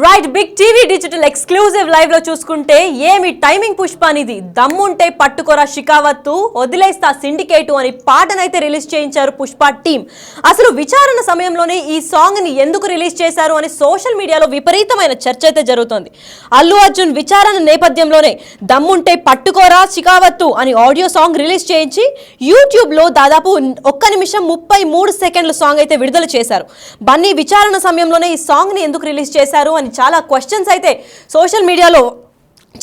Right big TV digital exclusive live లో చూసుకుంటే ఏమి టైమింగ్ పుష్ప అనేది దమ్ముంటే పట్టుకోరా షికావత్తు వదిలేస్తా సిండికేటు అని పాటనైతే రిలీజ్ చేయించారు పుష్ప టీం. అసలు విచారణ సమయంలోనే ఈ సాంగ్ ని ఎందుకు రిలీజ్ చేశారు అని సోషల్ మీడియాలో విపరీతమైన చర్చ అయితే జరుగుతోంది. అల్లు అర్జున్ విచారణ నేపథ్యంలోనే దమ్ముంటే పట్టుకోరా షికావత్తు అని ఆడియో సాంగ్ రిలీజ్ చేయించి యూట్యూబ్ లో దాదాపు 1 నిమిషం 33 సెకండ్ల సాంగ్ అయితే విడుదల చేశారు. బన్నీ విచారణ సమయంలోనే ఈ సాంగ్ ని ఎందుకు రిలీజ్ చేశారు అని చాలా క్వశ్చన్స్ అయితే సోషల్ మీడియాలో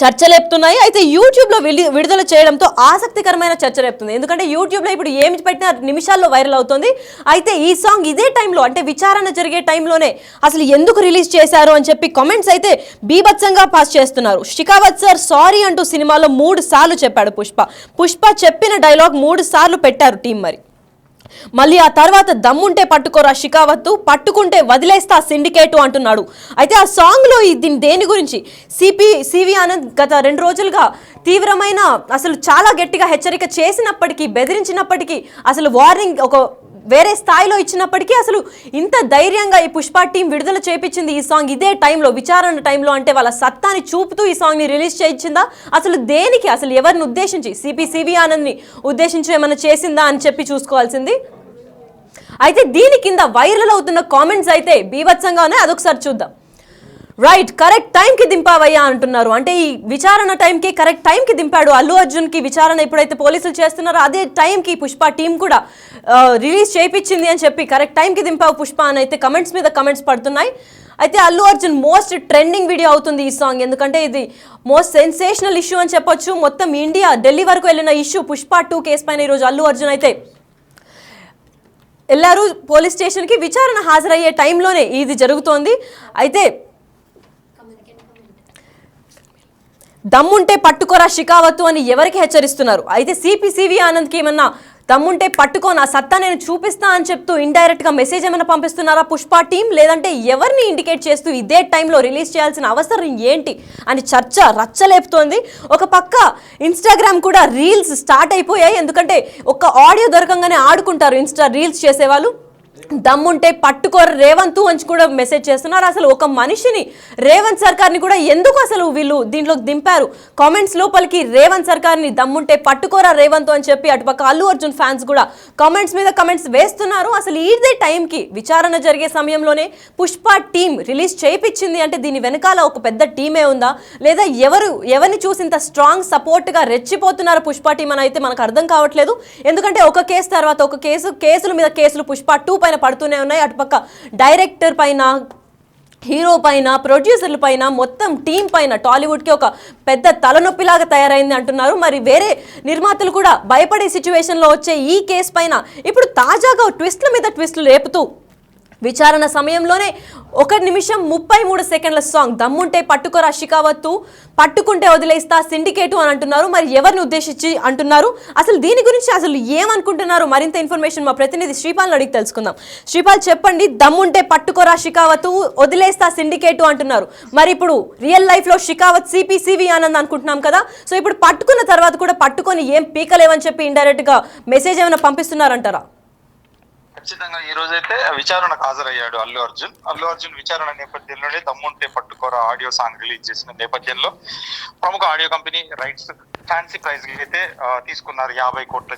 చర్చ లేపుతున్నాయి. అయితే యూట్యూబ్లో విడుదల చేయడంతో ఆసక్తికరమైన చర్చ లేపుతుంది. ఎందుకంటే యూట్యూబ్లో ఇప్పుడు ఏమి పెట్టినా నిమిషాల్లో వైరల్ అవుతుంది. అయితే ఈ సాంగ్ ఇదే టైంలో అంటే విచారణ జరిగే టైంలోనే అసలు ఎందుకు రిలీజ్ చేశారు అని చెప్పి కామెంట్స్ అయితే బీభత్సంగా పాస్ చేస్తున్నారు. షికావత్ సార్ సారీ అంటూ సినిమాలో 3 సార్లు చెప్పాడు పుష్ప చెప్పిన డైలాగ్ 3 సార్లు పెట్టారు టీం. మళ్ళీ ఆ తర్వాత దమ్ముంటే పట్టుకోరా షికావత్తు పట్టుకుంటే వదిలేస్తా సిండికేటు అంటున్నాడు. అయితే ఆ సాంగ్లో దేని గురించి సివి ఆనంద్ గత 2 రోజులుగా తీవ్రమైన అసలు చాలా గట్టిగా హెచ్చరిక చేసినప్పటికీ బెదిరించినప్పటికీ అసలు వార్నింగ్ ఒక వేరే స్థాయిలో ఇచ్చినప్పటికీ అసలు ఇంత ధైర్యంగా ఈ పుష్ప టీం విడుదల చేపించింది ఈ సాంగ్ ఇదే టైంలో విచారణ టైంలో అంటే వాళ్ళ సత్తాని చూపుతూ ఈ సాంగ్ని రిలీజ్ చేయించిందా? అసలు దేనికి, అసలు ఎవరిని ఉద్దేశించి సివి ఆనంద్ని ఉద్దేశించి ఏమైనా చేసిందా అని చెప్పి చూసుకోవాల్సింది. అయితే దీని కింద వైరల్ అవుతున్న కామెంట్స్ అయితే బీభత్సంగా ఉన్నాయి. అదొకసారి చూద్దాం. రైట్, కరెక్ట్ టైంకి దింపావయ్యా అంటున్నారు. అంటే ఈ విచారణ టైంకి కరెక్ట్ టైంకి దింపాడు అల్లు అర్జున్కి. విచారణ ఎప్పుడైతే పోలీసులు చేస్తున్నారో అదే టైంకి పుష్ప టీం కూడా రిలీజ్ చేయించింది అని చెప్పి కరెక్ట్ టైంకి దింపావు పుష్ప అని అయితే కమెంట్స్ మీద కమెంట్స్ పడుతున్నాయి. అయితే Allu Arjun most trending video అవుతుంది ఈ సాంగ్. ఎందుకంటే ఇది మోస్ట్ సెన్సేషనల్ ఇష్యూ అని చెప్పొచ్చు. మొత్తం ఇండియా ఢిల్లీ వరకు వెళ్ళిన ఇష్యూ పుష్ప 2 కేసు పైన ఈరోజు అల్లు అర్జున్ అయితే వెళ్ళారు పోలీస్ స్టేషన్కి. విచారణ హాజరయ్యే టైంలోనే ఇది జరుగుతోంది. అయితే దమ్ముంటే పట్టుకోరా షికావత్తు అని ఎవరికి హెచ్చరిస్తున్నారు? అయితే సివి ఆనంద్కి ఏమన్నా దమ్ముంటే పట్టుకో నా సత్తా నేను చూపిస్తా అని చెప్తూ ఇండైరెక్ట్గా మెసేజ్ ఏమైనా పంపిస్తున్నారా పుష్ప టీం? లేదంటే ఎవరిని ఇండికేట్ చేస్తూ ఇదే టైంలో రిలీజ్ చేయాల్సిన అవసరం ఏంటి అని చర్చ రచ్చలేపుతోంది. ఒక పక్క ఇన్స్టాగ్రామ్ కూడా రీల్స్ స్టార్ట్ అయిపోయాయి. ఎందుకంటే ఒక ఆడియో దొరకంగానే ఆడుకుంటారు ఇన్స్టా రీల్స్ చేసేవాళ్ళు. దమ్ముంటే పట్టుకోరు రేవంత్ అని కూడా మెసేజ్ చేస్తున్నారు. అసలు ఒక మనిషిని రేవంత్ సర్కార్ని కూడా ఎందుకు అసలు వీళ్ళు దీంట్లోకి దింపారు? కామెంట్స్ లోపలికి రేవంత్ సర్కార్ని దమ్ముంటే పట్టుకోరా రేవంత్ అని చెప్పి అటుపక్క అల్లు అర్జున్ ఫ్యాన్స్ కూడా కామెంట్స్ మీద కామెంట్స్ వేస్తున్నారు. అసలు ఇదే టైంకి విచారణ జరిగే సమయంలోనే పుష్ప టీం రిలీజ్ చేయించింది అంటే దీని వెనకాల ఒక పెద్ద టీమే ఉందా? లేదా ఎవరిని చూసి ఇంత స్ట్రాంగ్ సపోర్ట్గా రెచ్చిపోతున్నారు పుష్ప టీం అని అయితే మనకు అర్థం కావట్లేదు. ఎందుకంటే ఒక కేసు తర్వాత ఒక కేసుల మీద కేసులు పుష్ప 2 పైన పడుతూనే ఉన్నాయి. అటుపక్క డైరెక్టర్ పైన, హీరో పైన, ప్రొడ్యూసర్ల పైన, మొత్తం టీం పైన టాలీవుడ్కి ఒక పెద్ద తలనొప్పిలాగా తయారైంది అంటున్నారు. మరి వేరే నిర్మాతలు కూడా భయపడే సిచ్యువేషన్లో వచ్చే ఈ కేసు పైన ఇప్పుడు తాజాగా ట్విస్ట్ల మీద ట్విస్టులు రేపుతూ విచారణ సమయంలోనే 1 నిమిషం 33 సెకండ్ల సాంగ్ దమ్ముంటే పట్టుకోరా షికావత్తు పట్టుకుంటే వదిలేస్తా సిండికేటు అని అంటున్నారు. మరి ఎవరిని ఉద్దేశించి అంటున్నారు? అసలు దీని గురించి అసలు ఏమనుకుంటున్నారు? మరింత ఇన్ఫర్మేషన్ మా ప్రతినిధి శ్రీపాల్ని అడిగి తెలుసుకుందాం. శ్రీపాల్ చెప్పండి, దమ్ముంటే పట్టుకోరా షికావత్తు వదిలేస్తా సిండికేటు అంటున్నారు. మరి ఇప్పుడు రియల్ లైఫ్లో షికావత్ సివి ఆనంద్ అనుకుంటున్నాం కదా. సో ఇప్పుడు పట్టుకున్న తర్వాత కూడా పట్టుకొని ఏం పీకలేవని చెప్పి ఇండైరెక్ట్గా మెసేజ్ ఏమైనా పంపిస్తున్నారంటారా? ఖచ్చితంగా ఈ రోజైతే విచారణకు హాజరయ్యాడు అల్లు అర్జున్ విచారణ నేపథ్యంలోనే దమ్ముంటే పట్టుకోరా ఆడియో సాంగ్ రిలీజ్ చేసిన నేపథ్యంలో ప్రముఖ audio company rights fancy price అయితే తీసుకున్నారు. 50 కోట్ల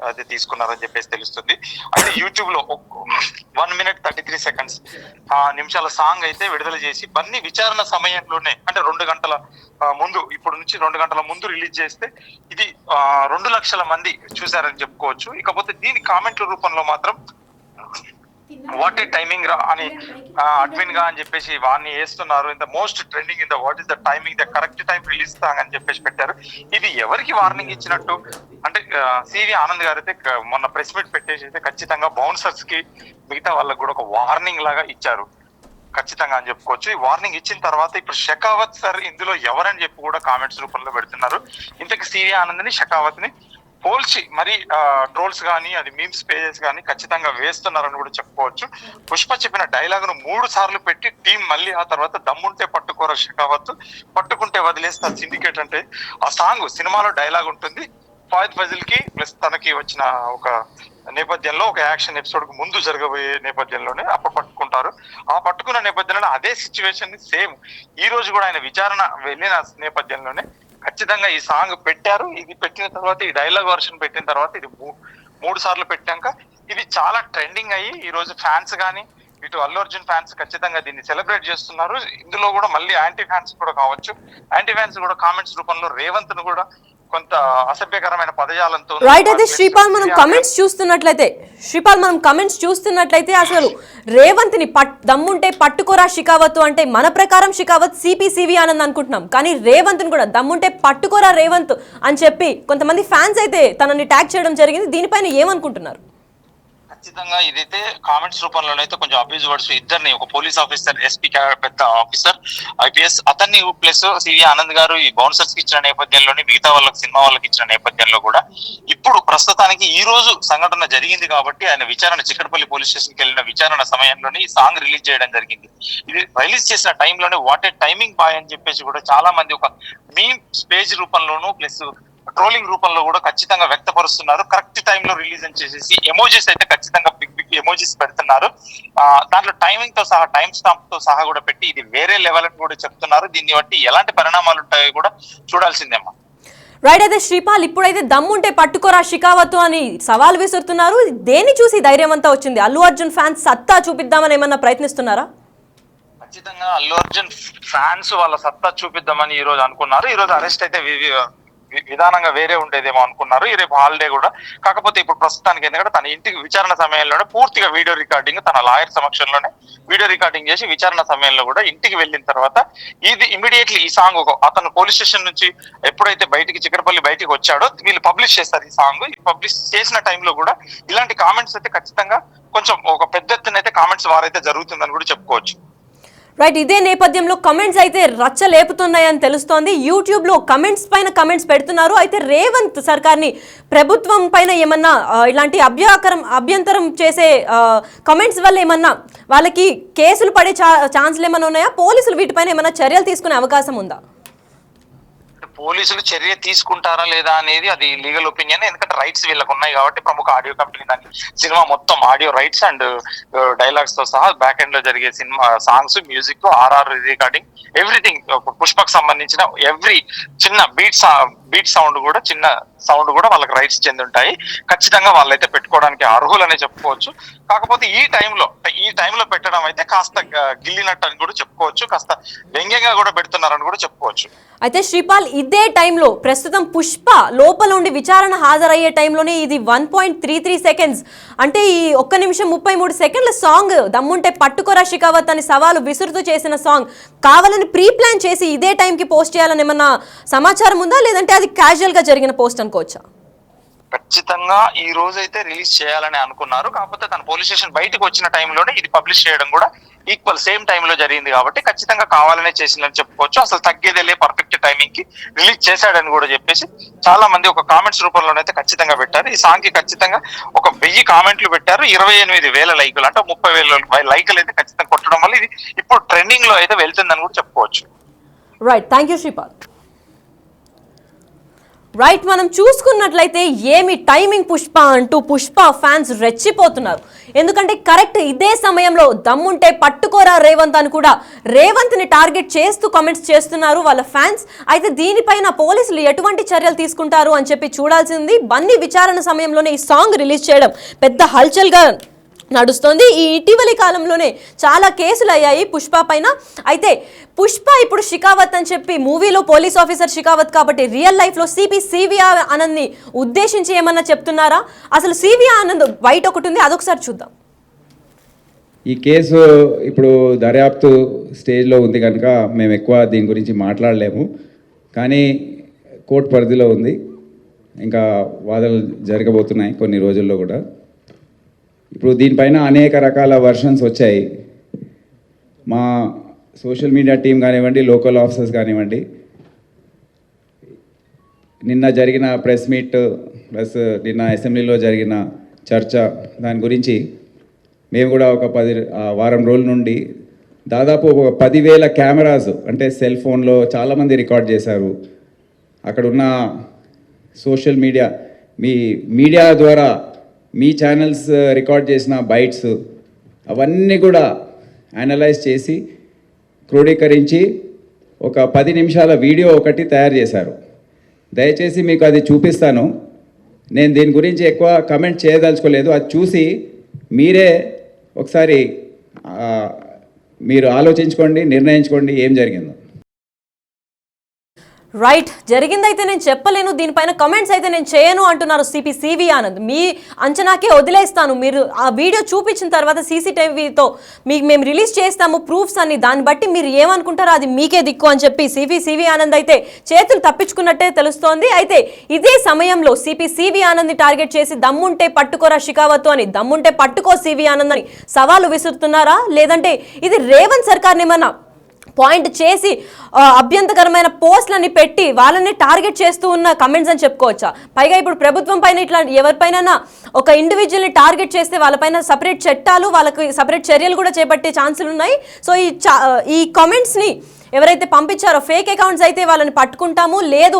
అది తీసుకున్నారని చెప్పేసి తెలుస్తుంది. అయితే యూట్యూబ్ లో 1 minute 33 seconds నిమిషాల సాంగ్ అయితే విడుదల చేసి బన్నీ విచారణ సమయంలోనే అంటే 2 గంటల ముందు, ఇప్పుడు నుంచి 2 గంటల ముందు రిలీజ్ చేస్తే ఇది 2 లక్షల మంది చూశారని చెప్పుకోవచ్చు. ఇకపోతే దీని కామెంట్ల రూపంలో మాత్రం వాట్ ఏ టైమింగ్ రా అని అడ్మిన్ గా అని చెప్పేసి వాడిని వేస్తున్నారు. ఇంత most trending in the what is the timing the correct time release song అని చెప్పేసి పెట్టారు. ఇది ఎవరికి వార్నింగ్ ఇచ్చినట్టు అంటే సివి ఆనంద్ గారు అయితే మొన్న ప్రెస్ మీట్ పెట్టేసి అయితే ఖచ్చితంగా బౌన్సర్స్ కి మిగతా వాళ్ళకి కూడా ఒక వార్నింగ్ లాగా ఇచ్చారు ఖచ్చితంగా అని చెప్పుకోవచ్చు. ఈ వార్నింగ్ ఇచ్చిన తర్వాత ఇప్పుడు షెకావత్ సార్ ఇందులో ఎవరని చెప్పి కూడా కామెంట్స్ రూపంలో పెడుతున్నారు. ఇంతకు సివి ఆనంద్ ని షెకావత్ ని పోల్చి మరి ట్రోల్స్ కానీ అది మీమ్స్ పేజెస్ కానీ ఖచ్చితంగా వేస్తున్నారని కూడా చెప్పుకోవచ్చు. పుష్ప చెప్పిన డైలాగ్ ను 3 సార్లు పెట్టి టీం మళ్ళీ ఆ తర్వాత దమ్ముంటే పట్టుకోరా షెకావత్ పట్టుకుంటే వదిలేస్తా సిండికేట్ అంటే ఆ సాంగ్ సినిమాలో డైలాగ్ ఉంటుంది. ఫాయిద్ ఫజిల్ కి ప్లస్ తనకి వచ్చిన ఒక నేపథ్యంలో ఒక యాక్షన్ ఎపిసోడ్ కు ముందు జరగబోయే నేపథ్యంలోనే అప్పుడు పట్టుకుంటే పట్టుకుంటారు. ఆ పట్టుకున్న నేపథ్యంలో అదే సిచ్యువేషన్ ని సేమ్ ఈ రోజు కూడా ఆయన విచారణ వెళ్ళిన నేపథ్యంలోనే ఖచ్చితంగా ఈ సాంగ్ పెట్టారు. ఇది పెట్టిన తర్వాత ఈ డైలాగ్ వర్షన్ పెట్టిన తర్వాత ఇది మూడు సార్లు పెట్టాక ఇది చాలా ట్రెండింగ్ అయ్యి ఈ రోజు ఫ్యాన్స్ కానీ ఇటు అల్లు అర్జున్ ఫ్యాన్స్ ఖచ్చితంగా దీన్ని సెలబ్రేట్ చేస్తున్నారు. ఇందులో కూడా మళ్ళీ యాంటీ ఫ్యాన్స్ కూడా కావచ్చు, యాంటీ ఫ్యాన్స్ కూడా కామెంట్స్ రూపంలో రేవంత్ ను కూడా కొంత అసభ్యకరమైన పదజాలంతో రైట్. అయితే శ్రీపాల్ మనం కమెంట్స్ చూస్తున్నట్లయితే అసలు రేవంత్ ని దమ్ముంటే పట్టుకోరా షికావత్ అంటే మన ప్రకారం షికావత్ సిపి ఆనంద్ అనుకుంటున్నాం, కానీ రేవంత్ ని కూడా దమ్ముంటే పట్టుకోరా రేవంత్ అని చెప్పి కొంతమంది ఫ్యాన్స్ అయితే తనని ట్యాగ్ చేయడం జరిగింది. దీనిపైన ఏమనుకుంటున్నారు? ఖచ్చితంగా ఇదైతే కామెంట్స్ రూపంలోనైతే కొంచెం అబ్యూజ్ వర్డ్స్ ఇద్దరిని, ఒక పోలీస్ ఆఫీసర్, ఎస్పీ పెద్ద ఆఫీసర్, ఐపీఎస్ అతన్ని ప్లస్ సివి ఆనంద్ గారు ఈ బౌన్సర్స్ కి ఇచ్చిన నేపథ్యంలోని మిగతా వాళ్ళకి సినిమా వాళ్ళకి ఇచ్చిన నేపథ్యంలో కూడా ఇప్పుడు ప్రస్తుతానికి ఈ రోజు సంఘటన జరిగింది కాబట్టి ఆయన విచారణ చిక్కడపల్లి పోలీస్ స్టేషన్ కి వెళ్ళిన విచారణ సమయంలోనే ఈ సాంగ్ రిలీజ్ చేయడం జరిగింది. ఇది రిలీజ్ చేసిన టైంలోనే వాట్ ఏ టైమింగ్ బాయ్ అని చెప్పేసి కూడా చాలా మంది ఒక మీమ్ స్పేజ్ రూపంలోనూ ప్లస్ ట్రోలింగ్ రూపంలో కూడా ఖచ్చితంగా వ్యక్తపరుస్తున్నారు. కరెక్ట్ టైంలో రిలీజ్ అని చేసేసి ఎమోజీస్ అయితే ఖచ్చితంగా బిగ్ ఎమోజీస్ పెడుతున్నారు. దాంట్లో టైమింగ్ తో సహా టైం స్టాంప్ తో సహా కూడా పెట్టి ఇది వేరే లెవెల్ అని కూడా చెప్తున్నారు. దీన్ని బట్టి ఎలాంటి పరిణామాలు ఉంటాయో కూడా చూడాల్సిందేమ్మా. రైట్. అయితే శ్రీపాల్ ఇప్పుడైతే దమ్ముంటే పట్టుకోరా షికావత్ అని సవాల్ విసురుతున్నారు. దేన్ని చూసి ధైర్యం అంతా వచ్చింది? అల్లు అర్జున్ ఫ్యాన్స్ సత్తా చూపిద్దామని ఏమన్నా ప్రయత్నిస్తున్నారా? ఖచ్చితంగా అల్లు అర్జున్ ఫ్యాన్స్ వాళ్ళ సత్తా చూపిద్దామని ఈ రోజు అనుకున్నారు. ఈ రోజు అరెస్ట్ అయితే విధానంగా వేరే ఉండేదేమో అనుకున్నారు. ఈ రేపు హాలిడే కూడా, కాకపోతే ఇప్పుడు ప్రస్తుతానికి ఎందుకంటే తన ఇంటికి విచారణ సమయంలోనే పూర్తిగా వీడియో రికార్డింగ్ తన లాయర్ సమక్షంలోనే వీడియో రికార్డింగ్ చేసి విచారణ సమయంలో కూడా ఇంటికి వెళ్ళిన తర్వాత ఇది ఇమీడియట్లీ ఈ సాంగ్ అతను పోలీస్ స్టేషన్ నుంచి ఎప్పుడైతే చిక్కడపల్లి బయటికి వచ్చాడో వీళ్ళు పబ్లిష్ చేస్తారు. ఈ సాంగ్ పబ్లిష్ చేసిన టైంలో కూడా ఇలాంటి కామెంట్స్ అయితే ఖచ్చితంగా కొంచెం ఒక పెద్ద ఎత్తున అయితే కామెంట్స్ వారైతే జరుగుతుందని కూడా చెప్పుకోవచ్చు. రైట్. ఇదే నేపథ్యంలో కమెంట్స్ అయితే రచ్చ లేపుతున్నాయని తెలుస్తోంది. యూట్యూబ్ లో కమెంట్స్ పైన కమెంట్స్ పెడుతున్నారు. అయితే రేవంత్ సర్కార్ని ప్రభుత్వం పైన ఏమన్నా ఇలాంటి అభ్యంతరం చేసే కమెంట్స్ వల్ల ఏమన్నా వాళ్ళకి కేసులు పడే ఛాన్స్లు ఏమైనా ఉన్నాయా? పోలీసులు వీటిపైన ఏమైనా చర్యలు తీసుకునే అవకాశం ఉందా? పోలీసులు చర్య తీసుకుంటారా లేదా అనేది అది లీగల్ ఒపీనియన్. ఎందుకంటే రైట్స్ వీళ్ళకు ఉన్నాయి కాబట్టి ప్రముఖ ఆడియో కంపెనీ దాన్ని సినిమా మొత్తం ఆడియో రైట్స్ అండ్ డైలాగ్స్ తో సహా బ్యాక్ ఎండ్ లో జరిగే cinema songs, music, RR recording, everything పుష్పకు సంబంధించిన ఎవ్రీ చిన్న బీట్ సౌండ్ కూడా చిన్న సౌండ్ కూడా వాళ్ళకి రైట్స్ చెంది ఉంటాయి. ఖచ్చితంగా వాళ్ళైతే పెట్టుకోవడానికి అర్హులనే చెప్పుకోవచ్చు. కాకపోతే ఈ టైంలో పెట్టడం అయితే కాస్త గిల్లినట్టు అని కూడా చెప్పుకోవచ్చు, కాస్త వ్యంగ్యంగా కూడా పెడుతున్నారని కూడా చెప్పుకోవచ్చు. అయితే శ్రీపాల్ ఇదే టైంలో ప్రస్తుతం పుష్ప లోపల ఉండి విచారణ హాజరయ్యే టైంలోనే ఇది 1.33 సెకండ్స్ అంటే ఈ 1 నిమిషం 33 సెకండ్ల సాంగ్ దమ్ముంటే పట్టుకోరా షికావత్ అని సవాలు విసురుతూ చేసిన సాంగ్ కావాలని ప్రీ ప్లాన్ చేసి ఇదే టైంకి పోస్ట్ చేయాలని ఏమన్నా సమాచారం ఉందా, లేదంటే అది క్యాజువల్ గా జరిగిన పోస్ట్ అనుకోవచ్చా? ఖచ్చితంగా ఈ రోజు అయితే రిలీజ్ చేయాలని అనుకున్నారు. కాకపోతే తన పోలీస్ స్టేషన్ బయటకు వచ్చిన టైంలోనే ఇది పబ్లిష్ చేయడం కూడా ఈక్వల్ సేమ్ టైంలో జరిగింది కాబట్టి ఖచ్చితంగా కావాలనే చేసిందని చెప్పుకోవచ్చు. అసలు తగ్గేదేలే, పర్ఫెక్ట్ టైమింగ్ కి రిలీజ్ చేశాడని కూడా చెప్పేసి చాలా మంది ఒక కామెంట్స్ రూపంలోనైతే ఖచ్చితంగా పెట్టారు. ఈ సాంగ్ కి ఖచ్చితంగా ఒక 1000 కామెంట్లు పెట్టారు. 28,000 లైకులు అంటే 30,000 లైకులు అయితే ఖచ్చితంగా కొట్టడం వల్ల ఇది ఇప్పుడు ట్రెండింగ్ లో అయితే వెళ్తుందని కూడా చెప్పుకోవచ్చు. Right. Thank you Sripal. Right. మనం చూసుకున్నట్లయితే ఏమి టైమింగ్ పుష్ప అంటూ పుష్ప ఫ్యాన్స్ రెచ్చిపోతున్నారు. ఎందుకంటే కరెక్ట్ ఇదే సమయంలో దమ్ముంటే పట్టుకోరా రేవంత్ అని కూడా రేవంత్ ని టార్గెట్ చేస్తూ కామెంట్స్ చేస్తున్నారు వాళ్ళ ఫ్యాన్స్. అయితే దీనిపైన పోలీసులు ఎటువంటి చర్యలు తీసుకుంటారు అని చెప్పి చూడాల్సింది. బన్నీ విచారణ సమయంలోనే ఈ సాంగ్ రిలీజ్ చేయడం పెద్ద హల్చల్ గా నడుస్తోంది. ఈ ఇటీవలి కాలంలోనే చాలా కేసులు అయ్యాయి పుష్ప పైన. అయితే పుష్ప ఇప్పుడు షికావత్ అని చెప్పి మూవీలో పోలీస్ ఆఫీసర్ షికావత్ కాబట్టి రియల్ లైఫ్ లో సివి ఆనంద్ ని ఉద్దేశించి ఏమన్నా చెప్తున్నారా? అసలు సివి ఆనంద్ బయట ఒకటి ఉంది, అదొకసారి చూద్దాం. ఈ కేసు ఇప్పుడు దర్యాప్తు స్టేజ్లో ఉంది కనుక మేము ఎక్కువ దీని గురించి మాట్లాడలేము, కానీ కోర్టు పరిధిలో ఉంది. ఇంకా వాదనలు జరగబోతున్నాయి కొన్ని రోజుల్లో కూడా. ఇప్పుడు దీనిపైన అనేక రకాల వర్షన్స్ వచ్చాయి. మా సోషల్ మీడియా టీం కానివ్వండి, లోకల్ ఆఫీసర్స్ కానివ్వండి, నిన్న జరిగిన ప్రెస్ మీట్ ప్లస్ నిన్న అసెంబ్లీలో జరిగిన చర్చ దాని గురించి మేము కూడా ఒక వారం రోజుల నుండి దాదాపు ఒక 10,000 కెమెరాస్ అంటే సెల్ ఫోన్లో చాలామంది రికార్డ్ చేశారు. అక్కడున్న సోషల్ మీడియా మీడియా ద్వారా మీ ఛానల్స్ రికార్డ్ చేసిన బైట్స్ అవన్నీ కూడా అనలైజ్ చేసి క్రోడీకరించి ఒక 10 నిమిషాల వీడియో ఒకటి తయారు చేశారు. దయచేసి మీకు అది చూపిస్తాను. నేను దీని గురించి ఎక్కువ కమెంట్ చేయదలుచుకోలేదు. అది చూసి మీరే ఒకసారి మీరు ఆలోచించుకోండి, నిర్ణయించుకోండి ఏం జరిగిందో. రైట్, జరిగిందైతే నేను చెప్పలేను, దీనిపైన కమెంట్స్ అయితే నేను చేయను అంటున్నారు సివి ఆనంద్. మీ అంచనాకే వదిలేస్తాను, మీరు ఆ వీడియో చూపించిన తర్వాత సీసీటీవీతో మీకు మేము రిలీజ్ చేస్తాము ప్రూఫ్స్ అని, దాన్ని బట్టి మీరు ఏమనుకుంటారో అది మీకే దిక్కు అని చెప్పి సివి ఆనంద్ అయితే చేతులు తప్పించుకున్నట్టే తెలుస్తోంది. అయితే ఇదే సమయంలో సివి ఆనంద్ని టార్గెట్ చేసి దమ్ముంటే పట్టుకోరా షికావత్ అని, దమ్ముంటే పట్టుకో సివి ఆనంద్ అని సవాలు విసురుతున్నారా, లేదంటే ఇది రేవంత్ సర్కార్ని ఏమన్నా పాయింట్ చేసి అభ్యంతరకరమైన పోస్టులని పెట్టి వాళ్ళని టార్గెట్ చేస్తూ ఉన్న కమెంట్స్ అని చెప్పుకోవచ్చా? పైగా ఇప్పుడు ప్రభుత్వం పైన ఇట్లా ఎవరిపైన ఒక ఇండివిజువల్ని టార్గెట్ చేస్తే వాళ్ళపైన సపరేట్ చట్టాలు, వాళ్ళకి సపరేట్ చర్యలు కూడా చేపట్టే ఛాన్సులు ఉన్నాయి. సో ఈ కామెంట్స్ని ఎవరైతే పంపించారో ఫేక్ అకౌంట్స్ అయితే వాళ్ళని పట్టుకుంటాము, లేదు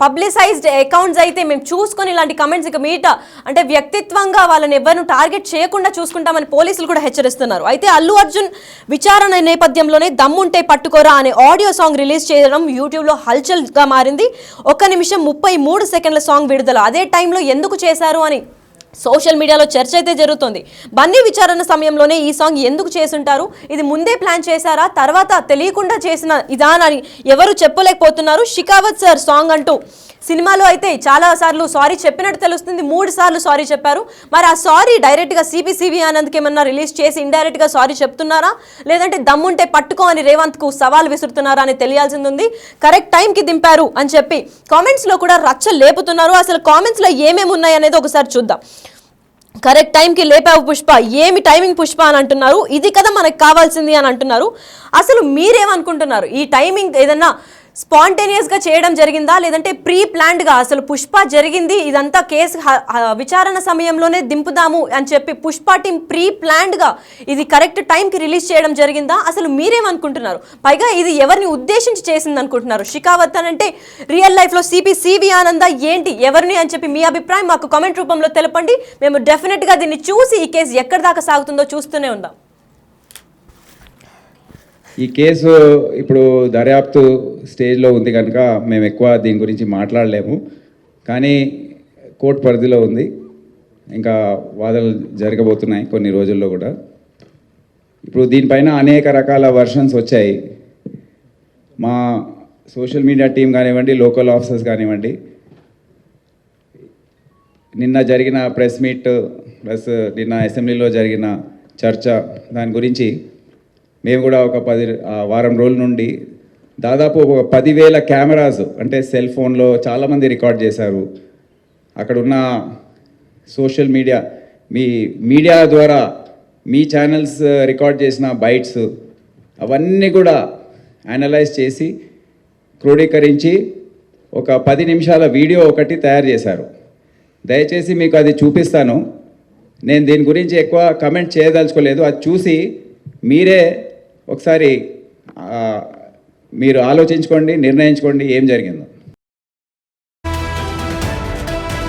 పబ్లిసైజ్డ్ అకౌంట్స్ అయితే మేము చూసుకొని ఇలాంటి కమెంట్స్ ఇక మీట అంటే వ్యక్తిత్వంగా వాళ్ళని ఎవరిని టార్గెట్ చేయకుండా చూసుకుంటామని పోలీసులు కూడా హెచ్చరిస్తున్నారు. అయితే అల్లు అర్జున్ విచారణ నేపథ్యంలోనే దమ్ముంటే పట్టుకోరా అనే ఆడియో సాంగ్ రిలీజ్ చేయడం యూట్యూబ్లో హల్చల్గా మారింది. 1 నిమిషం 33 సెకండ్ల సాంగ్ విడుదల. అదే టైంలో ఎందుకు చేశారు అని సోషల్ మీడియాలో చర్చ అయితే జరుగుతుంది. బన్నీ విచారణ సమయంలోనే ఈ సాంగ్ ఎందుకు చేసుంటారు, ఇది ముందే ప్లాన్ చేశారా, తర్వాత తెలియకుండా చేసిన ఇదానని ఎవరు చెప్పలేకపోతున్నారు. షికావత్ సార్ సాంగ్ అంటూ సినిమాలో అయితే చాలా సార్లు సారీ చెప్పినట్టు తెలుస్తుంది, 3 సార్లు సారీ చెప్పారు. మరి ఆ సారీ డైరెక్ట్గా సివి ఆనంద్కి ఏమన్నా రిలీజ్ చేసి ఇండైరెక్ట్గా సారీ చెప్తున్నారా, లేదంటే దమ్ముంటే పట్టుకో అని రేవంత్కు సవాల్ విసురుతున్నారా అని తెలియాల్సింది ఉంది. కరెక్ట్ టైంకి దింపారు అని చెప్పి కామెంట్స్లో కూడా రచ్చ లేపుతున్నారు. అసలు కామెంట్స్లో ఏమేమి ఉన్నాయి అనేది ఒకసారి చూద్దాం. కరెక్ట్ టైంకి లేపావు పుష్ప, ఏమి టైమింగ్ పుష్ప అని అంటున్నారు. ఇది కదా మనకు కావాల్సింది అని అంటున్నారు. అసలు మీరేమనుకుంటున్నారు? ఈ టైమింగ్ ఏదన్నా స్పాంటేనియస్గా చేయడం జరిగిందా, లేదంటే ప్రీ ప్లాన్డ్గా అసలు పుష్ప జరిగింది ఇదంతా కేసు విచారణ సమయంలోనే దింపుదాము అని చెప్పి పుష్ప టీం ప్రీ ప్లాన్డ్గా ఇది కరెక్ట్ టైంకి రిలీజ్ చేయడం జరిగిందా? అసలు మీరేమనుకుంటున్నారు? పైగా ఇది ఎవరిని ఉద్దేశించి చేసింది అనుకుంటున్నారు? షికావత్ అని అంటే రియల్ లైఫ్లో సివి ఆనంద ఏంటి, ఎవరిని అని చెప్పి మీ అభిప్రాయం మాకు కామెంట్ రూపంలో తెలపండి. మేము డెఫినెట్గా దీన్ని చూసి ఈ కేసు ఎక్కడి దాకా సాగుతుందో చూస్తూనే ఉందాం. ఈ కేసు ఇప్పుడు దర్యాప్తు స్టేజ్లో ఉంది కనుక మేము ఎక్కువ దీని గురించి మాట్లాడలేము, కానీ కోర్టు పరిధిలో ఉంది. ఇంకా వాదనలు జరగబోతున్నాయి కొన్ని రోజుల్లో కూడా. ఇప్పుడు దీనిపైన అనేక రకాల వర్షన్స్ వచ్చాయి. మా సోషల్ మీడియా టీం కానివ్వండి, లోకల్ ఆఫీసర్స్ కానివ్వండి, నిన్న జరిగిన ప్రెస్ మీట్ ప్లస్ నిన్న అసెంబ్లీలో జరిగిన చర్చ దాని గురించి మేము కూడా ఒక వారం రోజుల నుండి దాదాపు ఒక 10,000 కెమెరాస్ అంటే సెల్ ఫోన్లో చాలామంది రికార్డ్ చేశారు. అక్కడున్న సోషల్ మీడియా మీడియా ద్వారా మీ ఛానల్స్ రికార్డ్ చేసిన బైట్స్ అవన్నీ కూడా అనలైజ్ చేసి క్రోడీకరించి ఒక 10 నిమిషాల వీడియో ఒకటి తయారు చేశారు. దయచేసి మీకు అది చూపిస్తాను. నేను దీని గురించి ఎక్కువ కమెంట్ చేయదలుచుకోలేదు. అది చూసి మీరే ఒకసారి మీరు ఆలోచించుకోండి, నిర్ణయించుకోండి ఏం జరిగిందో.